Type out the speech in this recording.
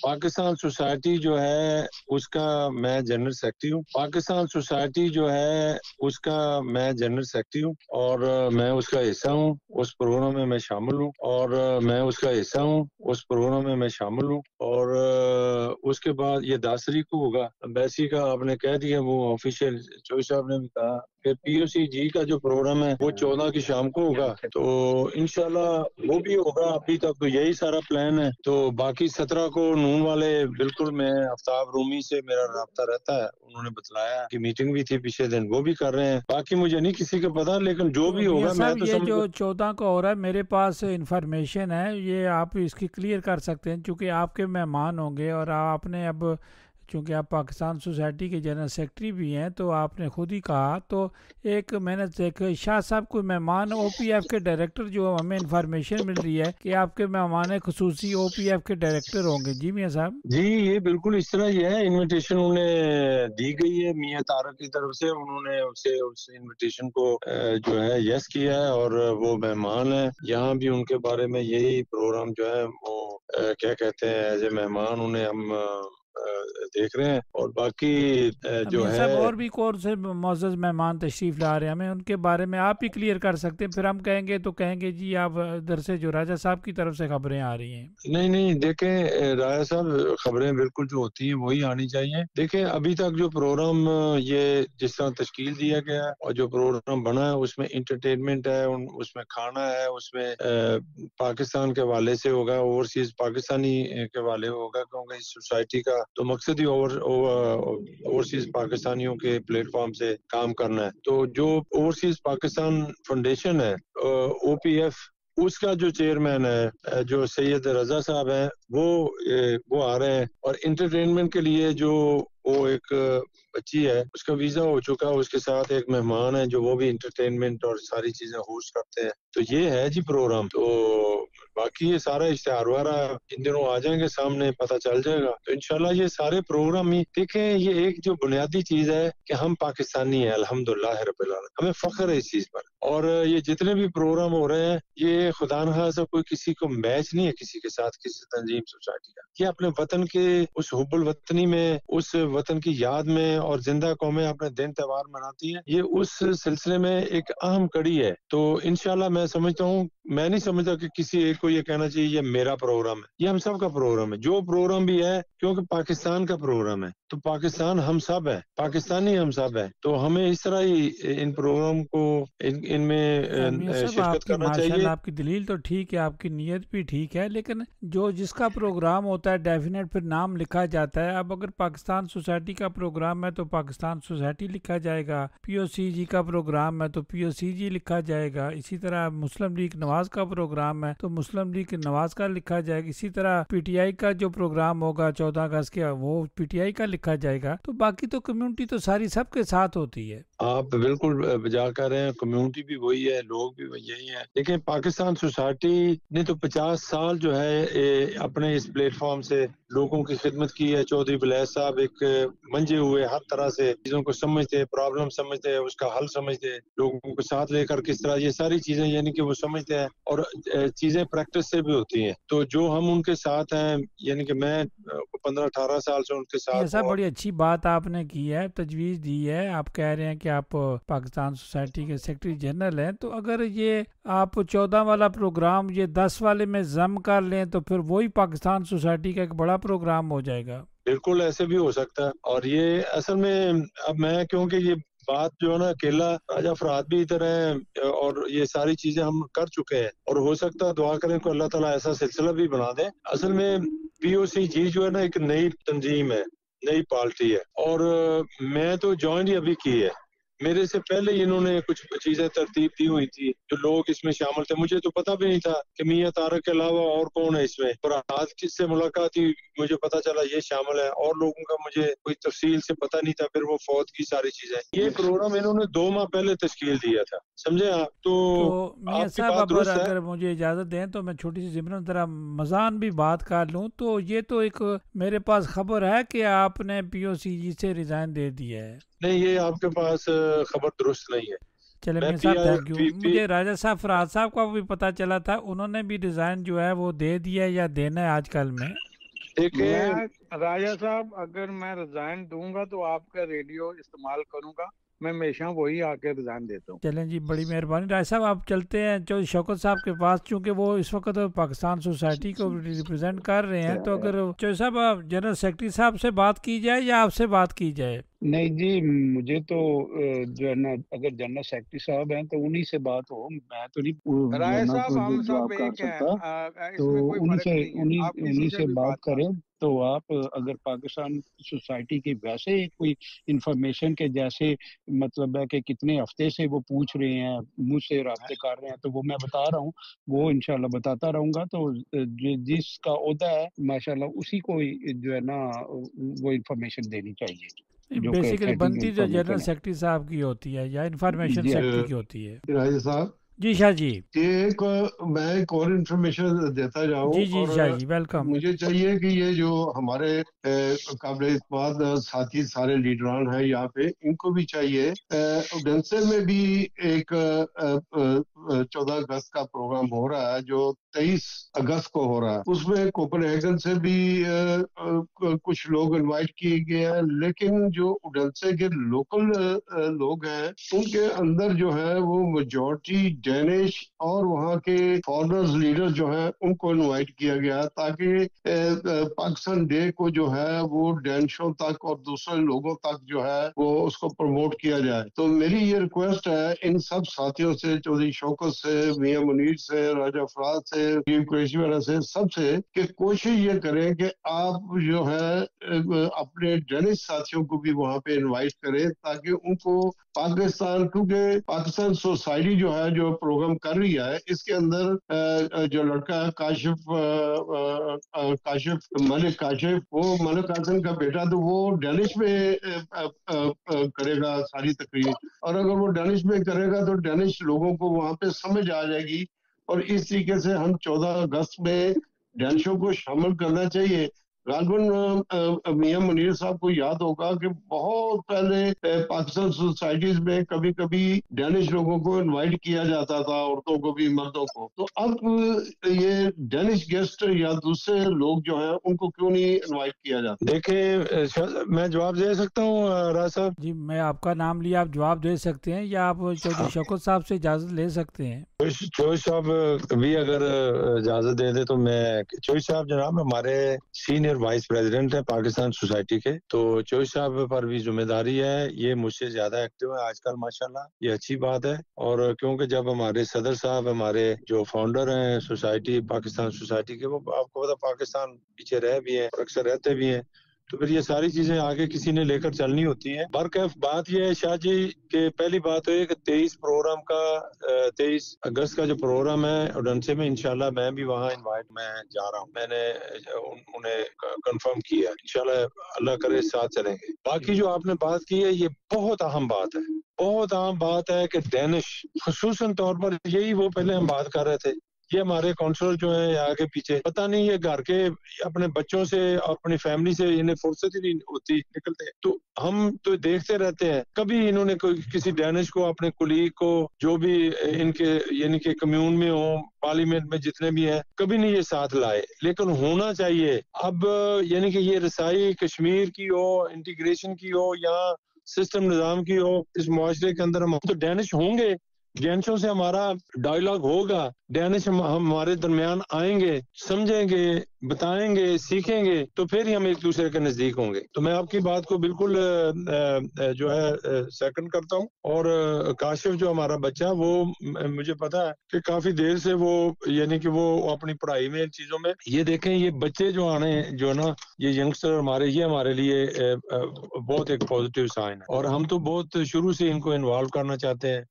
Pakistan society جو ہے اس کا میں جنرل سیکرٹری ہوں. پاکستان سوسائٹی جو ہے اس کا میں جنرل سیکرٹری ہوں اور میں اس کا حصہ ہوں. اس پروگرام میں میں شامل ہوں اور میں اس کا حصہ ہوں. اس پروگرام میں میں شامل ہوں اور اس کے بعد یہ 10 تاریخ کو ہوگا. بیسی کا آپ نے کہہ دیا, وہ آفیشیل چوئی صاحب نے بھی کہا. پھر پی او سی جی کا جو پروگرام ہے وہ 14 کی شام کو ہوگا, تو انشاءاللہ وہ بھی ہوگا. ابھی تک تو یہی سارا پلان ہے. تو باقی 17 کو نون والے, بالکل میں آفتاب رومی سے میرا رابطہ رہتا ہے, انہوں نے بتلایا کہ میٹنگ بھی تھی پچھلے دن, وہ بھی کر رہے ہیں. باقی مجھے نہیں کسی کا پتا, لیکن جو تو بھی میاں ہوگا میں صاحب تو یہ جو سمجھ 14 کو ہو رہا ہے, میرے پاس انفارمیشن ہے, یہ آپ اس کی کلیئر کر سکتے ہیں چونکہ آپ کے مہمان ہوں گے, اور آپ نے اب چونکہ آپ پاکستان سوسائٹی کے جنرل سیکرٹری بھی ہیں تو آپ نے خود ہی کہا, تو ایک میں نے دیکھا شاہ صاحب کوئی مہمان او پی ایف کے ڈائریکٹر, جو ہمیں انفارمیشن مل رہی ہے کہ آپ کے مہمان خصوصی او پی ایف کے ڈائریکٹر ہوں گے. جی میاں صاحب. جی یہ بالکل اس طرح ہی ہے. انویٹیشن انہیں دی گئی ہے میاں طارق کی طرف سے, انہوں نے اسے اس انویٹیشن کو جو ہے یس کیا ہے اور وہ مہمان ہیں. یہاں بھی ان کے بارے میں یہی پروگرام جو ہے وہ کیا کہتے ہیں ایز اے مہمان انہیں ہم دیکھ رہے ہیں. اور باقی جو میاں ہے صاحب اور بھی کون سے معزز مہمان تشریف لا رہے ہیں, ہمیں ان کے بارے میں آپ ہی کلیئر کر سکتے ہیں. پھر ہم کہیں گے تو کہیں گے جی آپ ادھر سے جو راجہ صاحب کی طرف سے خبریں آ رہی ہیں. نہیں دیکھیں راجہ صاحب, خبریں بالکل جو ہوتی ہیں وہی آنی چاہیے. دیکھیں ابھی تک جو پروگرام یہ جس طرح تشکیل دیا گیا ہے اور جو پروگرام بنا ہے اس میں انٹرٹینمنٹ ہے, اس میں کھانا ہے, اس میں پاکستان کے حوالے سے ہوگا, اوورسیز پاکستانی کے حوالے ہوگا, کیونکہ اس سوسائٹی کا تو مقصد ہی اوورسیز پاکستانیوں کے پلیٹ فارم سے کام کرنا ہے. تو جو اوورسیز پاکستان فاؤنڈیشن ہے او پی ایف, اس کا جو چیئرمین ہے جو سید رضا صاحب ہیں وہ آ رہے ہیں. اور انٹرٹینمنٹ کے لیے جو وہ ایک بچی ہے اس کا ویزا ہو چکا, اس کے ساتھ ایک مہمان ہے جو وہ بھی انٹرٹینمنٹ اور ساری چیزیں ہوسٹ کرتے ہیں. تو یہ ہے جی پروگرام. تو باقی یہ سارا اشتہار وغیرہ ان دنوں آ جائیں گے سامنے, پتہ چل جائے گا. تو انشاءاللہ یہ سارے پروگرام ہی دیکھیں, یہ ایک جو بنیادی چیز ہے کہ ہم پاکستانی ہیں الحمدللہ رب العالمین, ہمیں فخر ہے اس چیز پر. اور یہ جتنے بھی پروگرام ہو رہے ہیں یہ خدا نخواستہ کوئی کسی کو میچ نہیں ہے کسی کے ساتھ, کسی تنظیم سوسائٹی کا. یہ اپنے وطن کے اس حب الوطنی میں, اس وطن کی یاد میں اور زندہ قومیں اپنے دن تہوار مناتی ہیں, یہ اس سلسلے میں ایک اہم کڑی ہے. تو انشاءاللہ میں سمجھتا ہوں, میں نہیں سمجھتا کہ کسی ایک کو یہ کہنا چاہیے یہ میرا پروگرام ہے. یہ ہم سب کا پروگرام ہے, جو پروگرام بھی ہے کیونکہ پاکستان کا پروگرام ہے. تو پاکستان ہم سب ہے, پاکستانی ہم سب ہے. تو ہمیں اس طرح ہی ان پروگرام کو ان میاں میں صاحب شرکت آپ کی کرنا ماشاءاللہ چاہیے. آپ کی دلیل تو ٹھیک ہے, آپ کی نیت بھی ٹھیک ہے, لیکن جو جس کا پروگرام ہوتا ہے ڈیفینیٹ پھر نام لکھا جاتا ہے. اب اگر پاکستان سوسائٹی کا پروگرام ہے تو پاکستان سوسائٹی لکھا جائے گا, پی او سی جی کا پروگرام ہے تو پی او سی جی لکھا جائے گا. اسی طرح مسلم لیگ نواز کا پروگرام ہے تو مسلم لیگ نواز کا لکھا جائے گا. اسی طرح پی ٹی آئی کا جو پروگرام ہوگا 14 اگست کا وہ پی ٹی آئی کا لکھا جائے گا. تو باقی تو کمیونٹی تو ساری سب کے ساتھ ہوتی ہے. آپ بالکل بجا کر رہے ہیں, کمیونٹی بھی وہی ہے, لوگ بھی یہی ہیں. لیکن پاکستان سوسائٹی نے تو 50 سال جو ہے اپنے اس پلیٹ فارم سے لوگوں کی خدمت کی ہے. چودھری بلیس صاحب ایک منجے ہوئے, ہر طرح سے چیزوں کو سمجھتے, پرابلم سمجھتے, اس کا حل سمجھتے, لوگوں کو ساتھ لے کر کس طرح یہ ساری چیزیں یعنی کہ وہ سمجھتے ہیں, اور چیزیں پریکٹس سے بھی ہوتی ہیں. تو جو ہم ان کے ساتھ ہیں, یعنی کہ میں 15-18 سال سے ان کے یہ ساتھ سب ہوں. بڑی اچھی بات آپ نے کی ہے, تجویز دی ہے. آپ کہہ رہے ہیں کہ آپ پاکستان سوسائٹی کے سیکرٹری جنرل ہیں, تو اگر یہ آپ 14 والا پروگرام یہ 10 والے میں ضم کر لیں تو پھر وہی پاکستان سوسائٹی کا ایک بڑا پروگرام ہو جائے گا. بالکل ایسے بھی ہو سکتا ہے. اور یہ اصل میں اب میں کیونکہ یہ بات جو ہے نا, اکیلا راجہ فرات بھی ادھر ہے اور یہ ساری چیزیں ہم کر چکے ہیں, اور ہو سکتا ہے دعا کریں کہ اللہ تعالیٰ ایسا سلسلہ بھی بنا دے. اصل میں پی او سی جی جو ہے نا ایک نئی تنظیم ہے, نئی پارٹی ہے, اور میں تو جوائن ہی ابھی کی ہے. میرے سے پہلے انہوں نے کچھ چیزیں ترتیب دی ہوئی تھی, جو لوگ اس میں شامل تھے. مجھے تو پتہ بھی نہیں تھا کہ میاں طارق کے علاوہ اور کون ہے اس میں, اور آج کس سے ملاقات ہوئی مجھے پتہ چلا یہ شامل ہے, اور لوگوں کا مجھے کوئی تفصیل سے پتہ نہیں تھا. پھر وہ فوت کی ساری چیزیں. یہ پروگرام انہوں نے 2 ماہ پہلے تشکیل دیا تھا, سمجھے آپ. تو میاں آپ کی صاحب بات درست ہے. اگر مجھے اجازت دیں تو میں چھوٹی سی ضمن ذرا مزان بھی بات کر لوں. تو یہ تو ایک میرے پاس خبر ہے کہ آپ نے پی او سی جی سے ریزائن دے دیا ہے. نہیں, یہ آپ کے پاس خبر درست نہیں ہے. چلے میں میاں پی صاحب آئی تھینک یو. مجھے راجہ صاحب فراد صاحب کا بھی پتہ چلا تھا, انہوں نے بھی ریزائن جو ہے وہ دے دیا ہے یا دینا ہے آج کل میں. دیکھیں میں راجہ صاحب اگر میں ریزائن دوں گا تو آپ کا ریڈیو استعمال کروں گا، میں ہمیشہ وہی آ کے ریزائن دیتا ہوں۔ چلیں جی، بڑی مہربانی راج صاحب، آپ چلتے ہیں چودھری شوکت صاحب کے پاس، چونکہ وہ اس وقت پاکستان سوسائٹی کو ریپرزینٹ کر رہے ہیں، تو اگر چودھری صاحب آپ جنرل سیکرٹری صاحب سے بات کی جائے یا آپ سے بات کی جائے؟ نہیں جی، مجھے تو جو ہے نا اگر جنرل سیکرٹری صاحب ہیں تو انہی سے بات ہو، میں تو نہیں جو ہے رائے نا صاحب ہم جواب سب کر ایک ہیں، سکتا، اس تو میں کوئی انہی فرق سے نہیں ہے، آپ کسی انہی سے سے بھی بات بات کر کریں۔ تو آپ اگر پاکستان سوسائٹی کی ویسے کوئی انفارمیشن کے جیسے مطلب ہے کہ کتنے ہفتے سے وہ پوچھ رہے ہیں، مجھ سے رابطے کر رہے ہیں، تو وہ میں بتا رہا ہوں، وہ انشاءاللہ بتاتا رہوں گا۔ تو جس کا عہدہ ہے ماشاءاللہ اسی کو جو ہے نا وہ انفارمیشن دینی چاہیے، جو کہ بیسیکلی تھریٹنگ بنتی جو جنرل انفارمیشن ہے۔ سیکرٹری صاحب کی ہوتی ہے یا انفارمیشن جی سیکرٹری کی ہوتی ہے۔ راجہ صاحب جی شاہ جی، ایک میں ایک اور انفارمیشن دیتا جاؤں، جی جی اور شاہ جی، ویلکم۔ مجھے چاہیے کہ یہ جو ہمارے قابل اعتماد ساتھی سارے لیڈران ہیں یہاں پہ، ان کو بھی چاہیے، ڈنسل میں بھی ایک 14 اگست کا پروگرام ہو رہا ہے جو 23 اگست کو ہو رہا ہے، اس میں کوپن ہیگن سے بھی کچھ لوگ انوائٹ کیے گئے ہیں، لیکن جو ڈنسل کے لوکل لوگ ہیں ان کے اندر جو ہے وہ میجورٹی ڈینش اور وہاں کے فارنرز لیڈر جو ہیں ان کو انوائٹ کیا گیا تاکہ پاکستان ڈے کو جو ہے وہ ڈینشوں تک اور دوسرے لوگوں تک جو ہے وہ اس کو پروموٹ کیا جائے۔ تو میری یہ ریکویسٹ ہے ان سب ساتھیوں سے، چودھری شوکت سے، میاں منیر سے، راجہ افراد سے، قریشی والا سے، سب سے، کہ کوشش یہ کریں کہ آپ جو ہے اپنے ڈینش ساتھیوں کو بھی وہاں پہ انوائٹ کریں تاکہ ان کو پاکستان، کیونکہ پاکستان سوسائٹی جو ہے جو پروگرام کر رہی ہے، اس کے اندر جو لڑکا ہے کاشف ملک کاشف، وہ ملک قاسم کا بیٹا، تو وہ ڈینش میں کرے گا ساری تقریر، اور اگر وہ ڈینش میں کرے گا تو ڈینش لوگوں کو وہاں پہ سمجھ آ جائے گی، اور اس طریقے سے ہم 14 اگست میں ڈینشوں کو شامل کرنا چاہیے۔ غالباً میاں منیر صاحب کو یاد ہوگا کہ بہت پہلے پاکستان سوسائٹیز میں کبھی کبھی ڈینش لوگوں کو انوائٹ کیا جاتا تھا، عورتوں کو بھی مردوں کو، تو اب یہ ڈینش گیسٹ یا دوسرے لوگ جو ہیں ان کو کیوں نہیں انوائٹ کیا جاتا؟ دیکھیں میں جواب دے سکتا ہوں راج صاحب؟ جی، میں آپ کا نام لیا، آپ جواب دے سکتے ہیں یا آپ چودھری شوکت صاحب سے اجازت لے سکتے ہیں؟ چوئی صاحب بھی اگر اجازت دے دے تو میں، چوئی صاحب جناب ہمارے سینئر وائس پریزیڈنٹ ہیں پاکستان سوسائٹی کے، تو چوئی صاحب پر بھی ذمہ داری ہے، یہ مجھ سے زیادہ ایکٹیو ہے آج کل ماشاءاللہ، یہ اچھی بات ہے، اور کیونکہ جب ہمارے صدر صاحب، ہمارے جو فاؤنڈر ہیں سوسائٹی، پاکستان سوسائٹی کے، وہ آپ کو پتا پاکستان پیچھے رہ بھی ہیں اور اکثر رہتے بھی ہیں، تو پھر یہ ساری چیزیں آگے کسی نے لے کر چلنی ہوتی ہیں۔ برکیف بات یہ ہے شاہ جی کہ پہلی بات تو یہ کہ 23 اگست کا جو پروگرام ہے اڈنسے میں، انشاءاللہ میں بھی وہاں میں جا رہا ہوں، میں نے انہیں کنفرم کیا، انشاءاللہ اللہ کرے ساتھ چلیں گے۔ باقی جو آپ نے بات کی ہے یہ بہت اہم بات ہے، بہت اہم بات ہے کہ ڈینش خصوصاً طور پر، یہی وہ پہلے ہم بات کر رہے تھے، یہ ہمارے کونسلر جو ہیں آگے پیچھے، پتہ نہیں یہ گھر کے اپنے بچوں سے، اپنی فیملی سے انہیں فرصت ہی نہیں ہوتی نکلتے، تو ہم تو دیکھتے رہتے ہیں، کبھی انہوں نے کسی ڈینش کو، اپنے کولیگ کو، جو بھی ان کے یعنی کہ کمیون میں ہوں، پارلیمنٹ میں جتنے بھی ہیں، کبھی نہیں یہ ساتھ لائے، لیکن ہونا چاہیے اب، یعنی کہ یہ رسائی کشمیر کی ہو، انٹیگریشن کی ہو، یا سسٹم نظام کی ہو، اس معاشرے کے اندر ہم تو ڈینش ہوں گے، ڈینشوں سے ہمارا ڈائیلاگ ہوگا، ڈینش ہمارے درمیان آئیں گے، سمجھیں گے، بتائیں گے، سیکھیں گے، تو پھر ہی ہم ایک دوسرے کے نزدیک ہوں گے۔ تو میں آپ کی بات کو بالکل جو ہے سیکنڈ کرتا ہوں، اور کاشف جو ہمارا بچہ، وہ مجھے پتا ہے کہ کافی دیر سے وہ یعنی کہ وہ اپنی پڑھائی میں، چیزوں میں، یہ دیکھیں یہ بچے جو آنے جو نا، یہ ینگسٹر ہمارے، یہ ہمارے لیے بہت ایک پازیٹیو سائن ہے، اور ہم تو بہت شروع سے ان کو انوالو کرنا چاہتے ہیں،